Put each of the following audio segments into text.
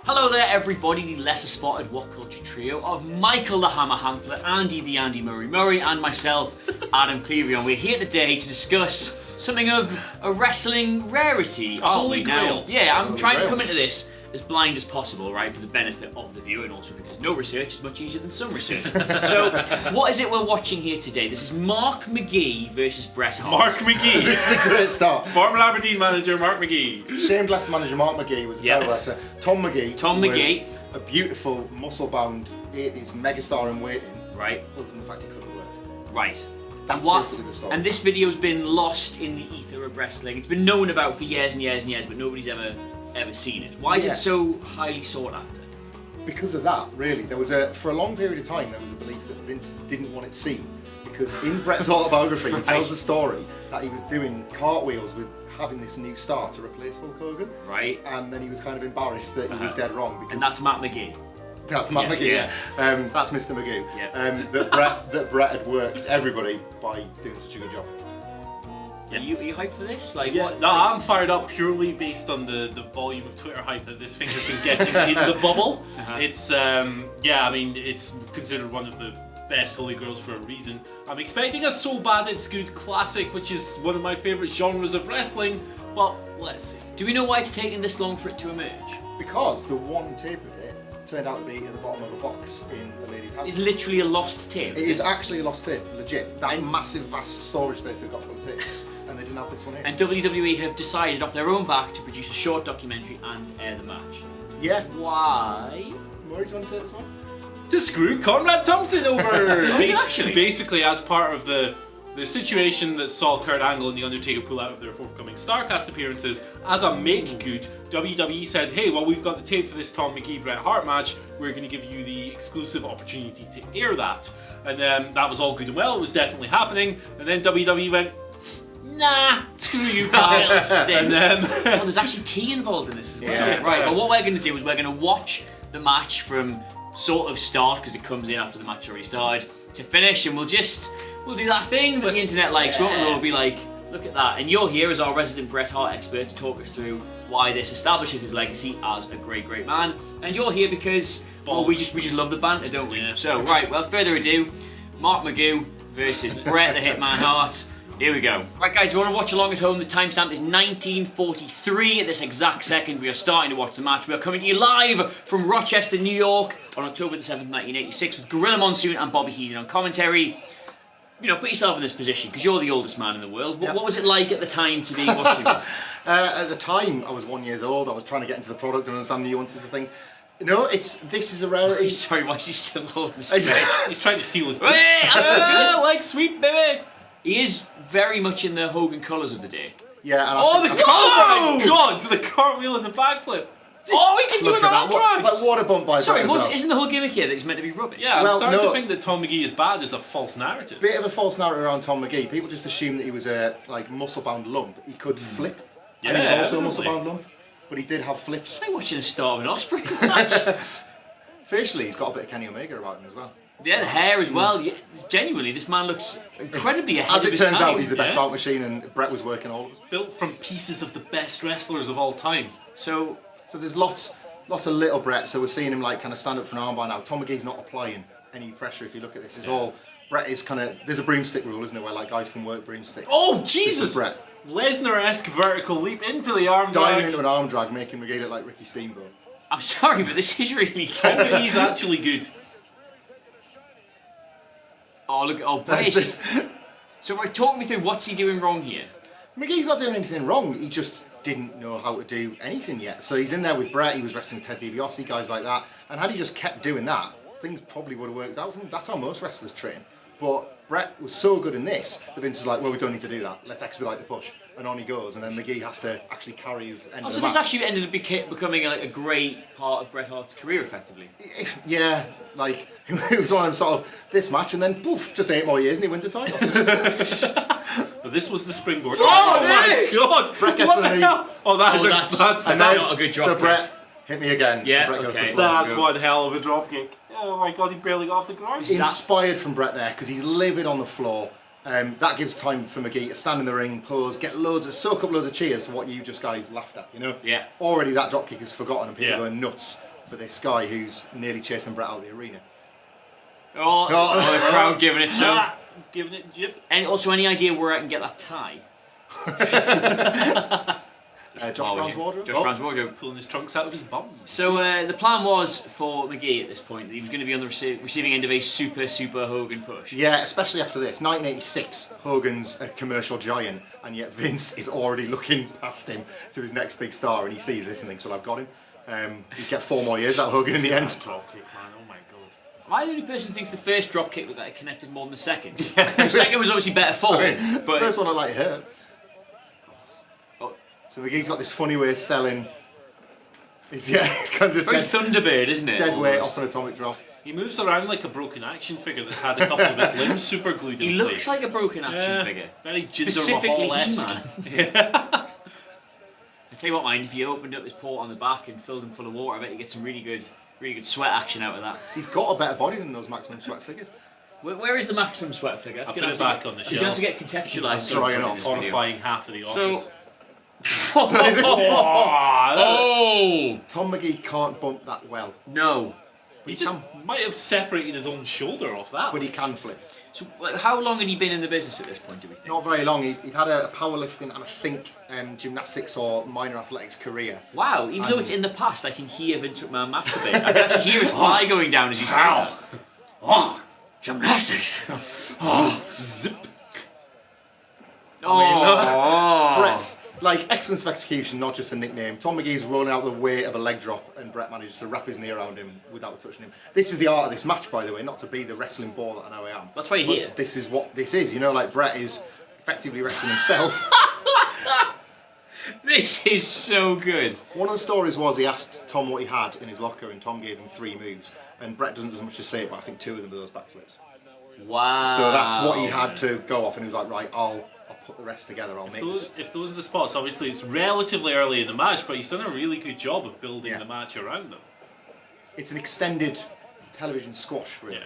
Hello there everybody, the lesser spotted WhatCulture trio of Michael the Hammer Hamflet, Andy the Andy Murray and myself, Adam Cleary, and we're here today to discuss something of a wrestling rarity. Holy Grail. Yeah, I'm trying to come into this as blind as possible, right, for the benefit of the viewer, and also because no research is much easier than some research. So, what is it we're watching here today? This is Mark Magee versus Bret Hart. Mark Magee. This is a great start. Former Aberdeen manager Mark Magee. Shamed Leicester manager Mark Magee was a title wrestler. Tom Magee was a beautiful, muscle-bound 80s megastar in waiting. Right. Other than the fact he couldn't work. Right. That's basically the story. And this video's been lost in the ether of wrestling. It's been known about for years and years and years, but nobody's ever seen it. Why is it so highly sought after? Because of that, really. There was for a long period of time, there was a belief that Vince didn't want it seen. Because in Bret's autobiography, he tells the story that he was doing cartwheels with having this new star to replace Hulk Hogan. Right. And then he was kind of embarrassed that he was dead wrong. Because and that's Matt Magee. That's Matt Magee, yeah. That's Mr. Magoo. Yeah. That Bret had worked everybody by doing such a good job. Yeah. Are you hyped for this? Like, Yeah, what, no, I'm fired up purely based on the volume of Twitter hype that this thing has been getting in the bubble. It's, yeah, I mean, it's considered one of the best Holy Grails for a reason. I'm expecting a So Bad It's Good classic, which is one of my favourite genres of wrestling, but let's see. Do we know why it's taken this long for it to emerge? Because the one tape of it turned out to be at the bottom of a box in a lady's house. It's literally a lost tape. It is actually a lost tape, legit. That massive, vast storage space they've got full of tapes, and they didn't have this one here. And WWE have decided off their own back to produce a short documentary and air the match. Yeah. Why? Murray, do you want to say this one? To screw Conrad Thompson over! Actually? Basically, as part of the situation that saw Kurt Angle and The Undertaker pull out of their forthcoming StarCast appearances, as a make good, WWE said, hey, well, we've got the tape for this Tom Magee Bret Hart match, we're going to give you the exclusive opportunity to air that. And that was all good and well, it was definitely happening, and then WWE went, nah, screw you, pal. And then... Oh, there's actually tea involved in this as well. Yeah. Right, well, what we're going to do is we're going to watch the match from sort of start, because it comes in after the match already started, to finish, and we'll do that thing that the internet likes, won't we? We'll be like, look at that. And you're here as our resident Bret Hart expert to talk us through why this establishes his legacy as a great, great man. And you're here because, well, we just love the banter, don't we? Yeah. So, right, without further ado, Mark Magoo versus Bret the Hitman Hart. Here we go. Right guys, if you want to watch along at home, the timestamp is 1943. At this exact second, we are starting to watch the match. We are coming to you live from Rochester, New York on October the 7th, 1986 with Gorilla Monsoon and Bobby Heenan on commentary. You know, put yourself in this position, because you're the oldest man in the world. What was it like at the time to be watching this? At the time, I was 1 year old. I was trying to get into the product and understand nuances of things. No, this is a rarity. Sorry, why is he still holding this? He's trying to steal his boots. Hey, like sweet baby! he is very much in the Hogan colours of the day. Yeah. And Oh, I the think oh my god! So the cartwheel and the backflip. Oh, he can do look an at arm that. drag! Like water bump by Sorry, Bret as well. isn't the whole gimmick here that he's meant to be rubbish? Yeah, I'm Well, starting no. to think that Tom Magee is bad is a false narrative. Bit of a false narrative around Tom Magee. People just assume that he was a muscle-bound lump. He could flip. Yeah, and he was also a definitely. muscle-bound lump. But he did have flips. It's like watching a Star of an Osprey match. Facially, he's got a bit of Kenny Omega about him as well. Yeah, the hair as well. Yeah, genuinely, this man looks incredibly ahead As of it his turns time. out, he's the best Yeah. bout machine, and Bret was working all of us. Built from pieces of the best wrestlers of all time. So, So there's lots of little Bret. So we're seeing him like kind of stand up for an armbar now. Tom Magee's not applying any pressure. If you look at this, it's all Bret is kind of. There's a broomstick rule, isn't there, where like guys can work broomsticks. Oh, This Jesus! is Bret Lesnar-esque vertical leap into the arm diving drag. into an arm drag, making Magee look like Ricky Steamboat. I'm sorry, but this is really Tom good. Magee's actually good. Oh, look, oh, brace. So, right, talk me through what's he doing wrong here? Magee's not doing anything wrong. He just didn't know how to do anything yet. So he's in there with Bret. He was wrestling with Ted DiBiase, guys like that. And had he just kept doing that, things probably would have worked out for him. That's how most wrestlers train. But Bret was so good in this that Vince was like, well, we don't need to do that. Let's expedite the push. And on he goes. And then Magee has to actually carry his end of So the this match. actually ended up becoming a great part of Bret Hart's career, effectively. Yeah, like, it was one of them sort of, this match, and then poof, just 8 more years and he wins the title. But this was the springboard. Oh, my god! Bret gets What the the knee. hell? Oh, that's And that's then, not a good drop so kick. Bret hit me again. Yeah, Bret goes to okay. the floor. That's one hell of a dropkick. Oh my god, he barely got off the ground. Inspired from Bret there, because he's livid on the floor. That gives time for Magee to stand in the ring, pose, get soak up loads of cheers for what you just guys laughed at, you know? Yeah. Already that dropkick is forgotten and people Yeah. are going nuts for this guy who's nearly chasing Bret out of the arena. The crowd giving it some. Giving it jip. And also, any idea where I can get that tie? Josh Brown's wardrobe? Josh Brown's wardrobe. Pulling his trunks out of his bum. So the plan was for Magee at this point that he was going to be on the receiving end of a super Hogan push. Yeah, especially after this. 1986, Hogan's a commercial giant, and yet Vince is already looking past him to his next big star, and he sees this and thinks, well, I've got him. He'd get 4 more years out of Hogan in the end. Dropkick, man. Oh my god. Am I the only person who thinks the first drop kick looked like it connected more than the second? The second was obviously better form. But the first one I like hurt. So Magee's got this funny way of selling. It's kind of very Thunderbird, isn't it? Dead weight off an atomic drop. He moves around like a broken action figure that's had a couple of his limbs super glued in place. He looks like a broken action figure. Very Jinder Specifically Mahal-esque. He-Man. I tell you what, mind, if you opened up his port on the back and filled him full of water, I bet you get some really good sweat action out of that. He's got a better body than those Maximum Sweat figures. Where is the Maximum Sweat figure? I'll put it back on the He's going to shelf. get contextualised. Drying off. Horrifying half of the office. Tom Magee can't bump that well. No. He just might have separated his own shoulder off that. But he can flip. So how long had he been in the business at this point, do we think? Not very long. He'd had a powerlifting and I think gymnastics or minor athletics career. Wow, even though it's in the past, I can hear Vince McMahon masturbate. I can actually hear his fly going down as you say that. Oh, gymnastics. Zip. Bret's like excellence of execution, not just a nickname. Tom Magee's rolling out the weight of a leg drop and Bret manages to wrap his knee around him without touching him. This is the art of this match, by the way, not to be the wrestling ball that I know I am. That's why you're here. This is what this is, you know, like Bret is effectively wrestling himself. This is so good. One of the stories was he asked Tom what he had in his locker and Tom gave him 3 moves and Bret doesn't as much as say it, but I think 2 of them were those backflips. Wow. So that's what he had to go off and he was like, right, I'll put the rest together, If those are the spots, obviously it's relatively early in the match, but he's done a really good job of building the match around them. It's an extended television squash, really,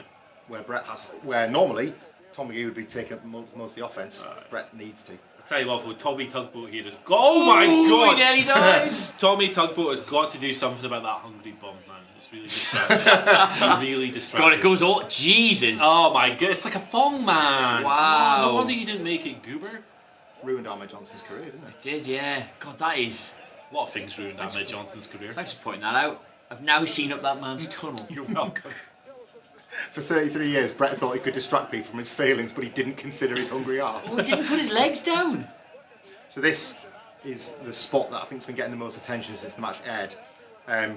where normally Tom Magee would be taking up most of the offense. Bret needs to. I'll tell you what, for Tommy Tugboat here, oh my god! He nearly died. Tommy Tugboat has got to do something about that hungry bum, man. It's really distracting. Really distracting. God, it goes all Jesus. Oh my god, it's like a thong man. Wow. No wonder you didn't make it, Goober. Ruined Ahmed Johnson's career, didn't it? It did, yeah. God, that is. A lot of things ruined Ahmed Johnson's career. Thanks for pointing that out. I've now seen up that man's tunnel. You're welcome. For 33 years, Bret thought he could distract people from his failings, but he didn't consider his hungry arse. Oh, he didn't put his legs down. So this is the spot that I think's been getting the most attention since the match aired.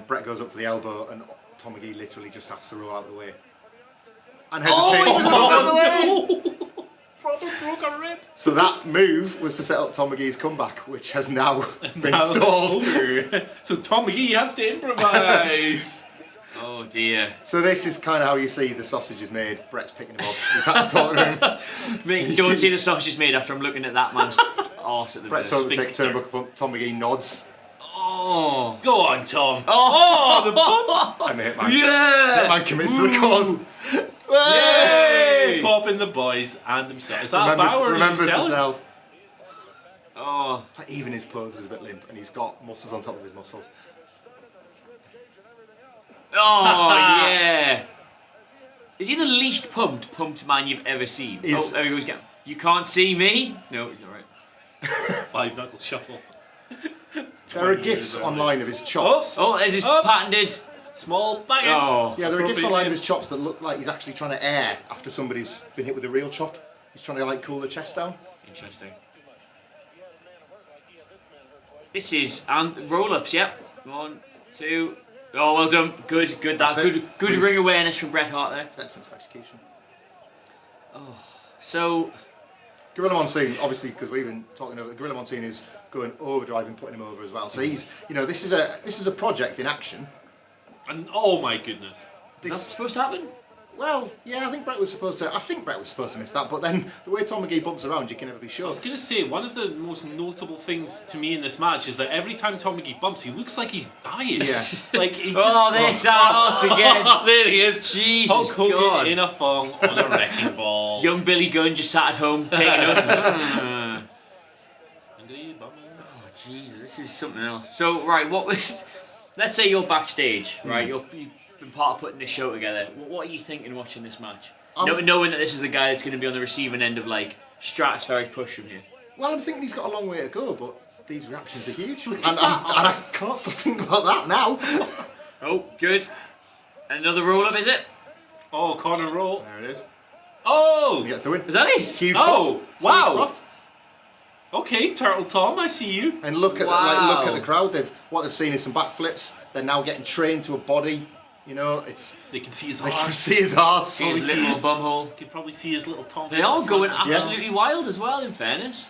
Bret goes up for the elbow, and Tom Magee literally just has to roll out of the way. And hesitates. Brother broke a rib. So that move was to set up Tom Magee's comeback, which has now been stalled. So Tom Magee has to improvise. Oh dear. So this is kind of how you see the sausage is made. Bret's picking him up. He's had to talk to him. Mate, you don't see the sausage made after I'm looking at that man's arse at the Bret's told to take a turnbuckle pump. Tom Magee nods. Oh. Go on, Tom. Oh, the bump. And the hitman. Yeah. Hitman commits to the cause. Yay! Popping the boys and himself. Is that a bow or remembers is he to selling? sell. Oh. Like, even his pose is a bit limp, and he's got muscles on top of his muscles. Oh, yeah. Is he the least pumped man you've ever seen? He's- there he goes again. You can't see me? No, he's alright. 5 knuckle shuffle. There are gifs online of his chops. Oh, there's his Up. patented. Small baggage. Oh. Yeah, there are gifs Appropriate online of name. his chops that look like he's actually trying to air after somebody's been hit with a real chop. He's trying to like cool the chest down. Interesting. This is roll-ups. Yep. 1, 2. Oh, well done. Good. That's it. Good ring awareness from Bret Hart there. Excellent execution. So. Gorilla Monsoon, obviously, because we've been talking over, Gorilla Monsoon is going overdrive and putting him over as well. So he's, this is a project in action. And oh my goodness. Is that supposed to happen? Well, yeah, I think Bret was supposed to miss that, but then the way Tom Magee bumps around, you can never be I sure. was going to say, one of the most notable things to me in this match is that every time Tom Magee bumps, he looks like he's dying. Yeah. Like he just... Oh, there's that horse again. There he is. Jesus Hulk Hogan God. in a thong on a wrecking ball. Young Billy Gunn just sat at home taking notes. Oh, Jesus, this is something else. So, right, what was... Let's say you're backstage, right? You've been part of putting this show together. What are you thinking watching this match? Knowing that this is the guy that's going to be on the receiving end of like stratospheric push from you. Well, I'm thinking he's got a long way to go, but these reactions are huge, and I can't stop thinking about that now. Oh, good. Another roll up, is it? Oh, corner roll. There it is. Oh! He gets the win. Is that it? Huge Oh, pop. wow. Huge pop. Okay, Turtle Tom, I see you. And look at Wow. look at the crowd. What they've seen is some backflips. They're now getting trained to a body. You know, They can see his they can arse. see his arse. See his little bumhole. You can probably see his little Tom. They are going Yeah. absolutely wild as well, in fairness.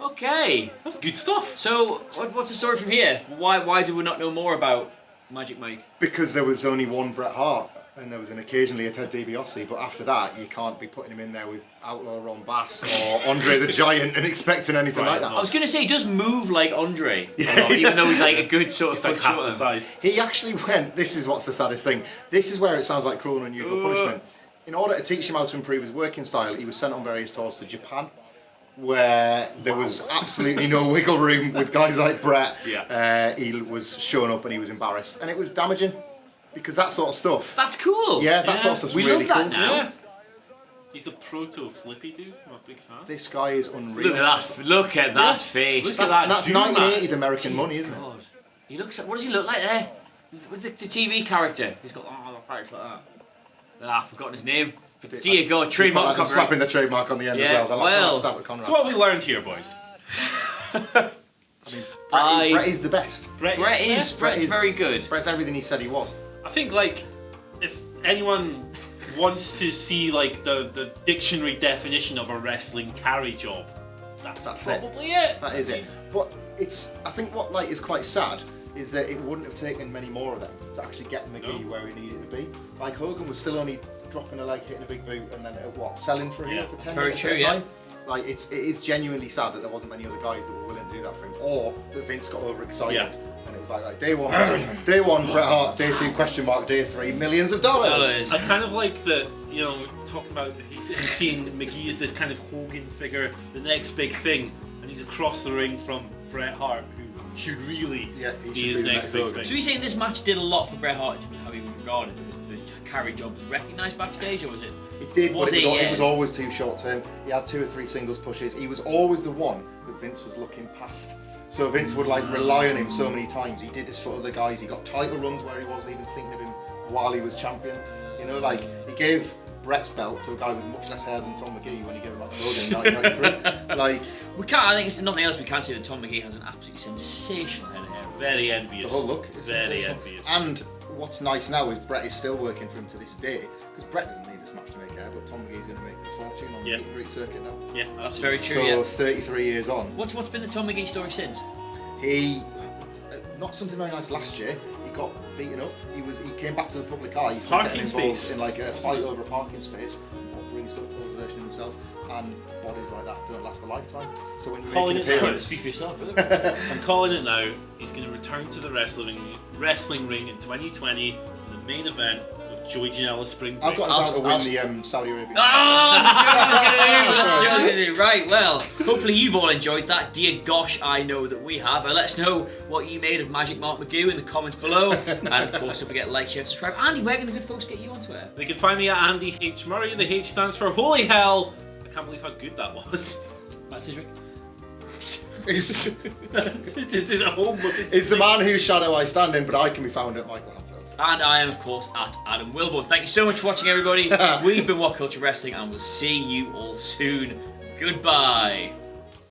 Okay. That's good stuff. So, what's the story from here? Why do we not know more about Magic Mike? Because there was only one Bret Hart, and there was occasionally a Ted DiBiase, but after that, you can't be putting him in there with Outlaw Ron Bass or Andre the Giant and expecting anything like that. I was going to say, he does move like Andre, a lot, even though he's like a good sort of It's like foot half the shorter. size. He actually went, this is what's the saddest thing, this is where it sounds like cruel and unusual punishment. In order to teach him how to improve his working style, he was sent on various tours to Japan, where there was absolutely no wiggle room with guys like Bret. Yeah. He was showing up and he was embarrassed, and it was damaging, because that sort of stuff, That's cool. yeah, that sort of stuff's We really love that cool. now. Yeah. He's the proto Flippy dude. I'm a big fan. This guy is unreal. Look at that! Look at that face. Look at that And that's dude, 1980s man. American money, isn't it? God. He looks. What does he look like there? With the TV character, he's got the face like that. I've forgotten his name. Dear God, trademark I'm copyright. slapping the trademark on the end Yeah, as well. well. Start with Conrad. So what have we learned here, boys? Bret is the best. Bret's Bret is- very good. Bret's everything he said he was. I think like if anyone wants to see like the dictionary definition of a wrestling carry job, that's it. probably it. That is it. But I think what like is quite sad is that it wouldn't have taken many more of them to actually get Magee where he needed to be. Like Hogan was still only dropping a leg, hitting a big boot, and then selling for a year for 10 very minutes true, at a yeah. time. Like it is genuinely sad that there wasn't many other guys that were willing to do that for him, or that Vince got overexcited. Yeah. And it was like day one, Bret Hart, day two, question mark, day three, millions of dollars. I kind of like that, you know, talking about he's seeing Magee as this kind of Hogan figure, the next big thing, and he's across the ring from Bret Hart, who should really Yeah, he should be his be the next next big Hogan. So thing. you're saying this match did a lot for Bret Hart in terms of how he was regarded? Was the carry job was recognised backstage, or was it? It did, Was but it it? was always too short term. He had 2 or 3 singles pushes. He was always the one that Vince was looking past. So Vince would like rely on him so many times. He did this for other guys. He got title runs where he wasn't even thinking of him while he was champion. You know, like he gave Bret's belt to a guy with much less hair than Tom Magee when he gave it back to Hogan in 1993. Like We can't. I think it's nothing else. We can say that Tom Magee has an absolutely sensational head of hair. Very the envious. whole look is Very sensational. envious. And what's nice now is Bret is still working for him to this day, because Bret doesn't need this match to make hair, but Tom Magee's going to make a fortune on the meet and greet circuit now. Yeah, That's very true. So Yeah. 33 years on, What's been the Tom Magee story since? he not something very nice last year. He got beaten up. He came back to the public eye for Parking getting involved space. in like a fight over a parking space, or bruised up over version of himself. And bodies like that don't last a lifetime. So when you Calling make it an quits. appearance, Speak for yourself. I'm calling it now. He's going to return to the wrestling ring in 2020 in the main event with Joey Janela Spring I've Break. got him down to win the Saudi Arabia. That's joking. Right, well, hopefully you've all enjoyed that. Dear gosh, I know that we have. Let us know what you made of Magic Mark Magoo in the comments below. And of course, don't forget to like, share, subscribe. Andy, where can the good folks get you on Twitter? They can find me at Andy H. Murray. The H stands for Holy Hell. I can't believe how good that was. That's Cedric. Is This is a home with his the man whose shadow I stand in, but I can be found at Michael Hatfield. And I am, of course, at Adam Wilborn. Thank you so much for watching, everybody. We've been WhatCulture Wrestling, and we'll see you all soon. Goodbye.